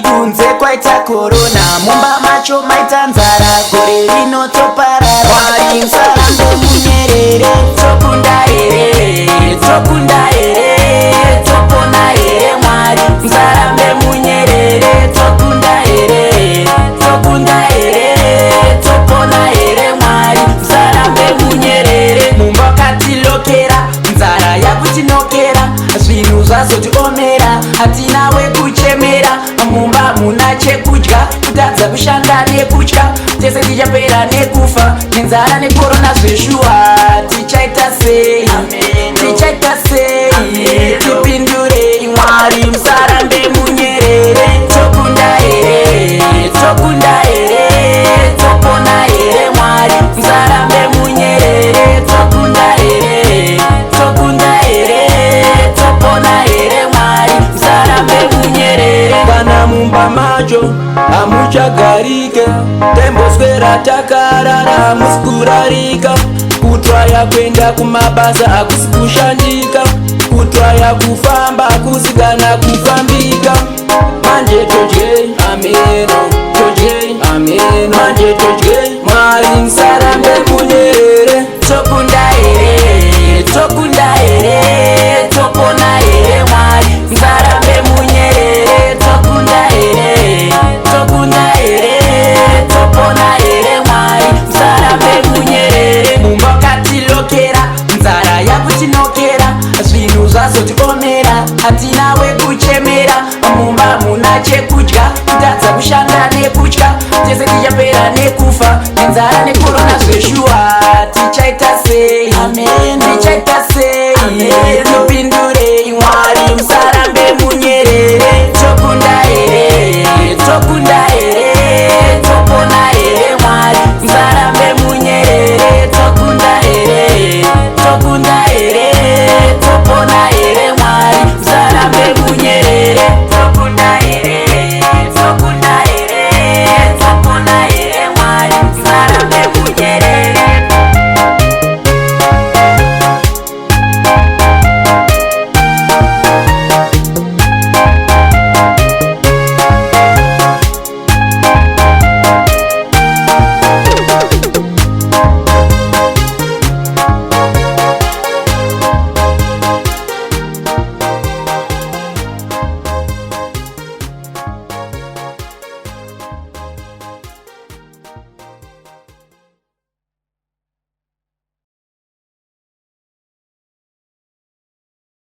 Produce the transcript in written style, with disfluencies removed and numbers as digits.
Kunze kwaita corona, mumba macho maita nzara, gore rinotoparara. Mwari musarambe munyerere, tokunda here, tokunda here, topona here. Mwari musarambe munyerere, tokunda here, tokunda here, topona here. Mwari musarambe munyerere. Mumba katilokera, nzara yakutinokera, zvinhu zvazotiomera, hatinawe kuchemera. Mumba muna chekudya, kutadza kushanda nekutya, tese tichapera nekufa, nenzara nekorona zveshuwa. Tichaita sei? Tichaita sei? Tipindurei? Mwari musarambe munyerere, tokunda here, tokunda here, topona here. Mwari musarambe munyerere, tokunda here, tokunda here, topona here. Mwari musarambe munyerere. Kana mumba macho hamuchagarike, temboswera takarara musikurarika. Kutwaya kwenda kumabasa hakusi kushandika, kutwaya kufamba hakusikana kufambika. Manje todyei, ameno, todyei, ameno, manje todyei. Mwari musarambe munyerere.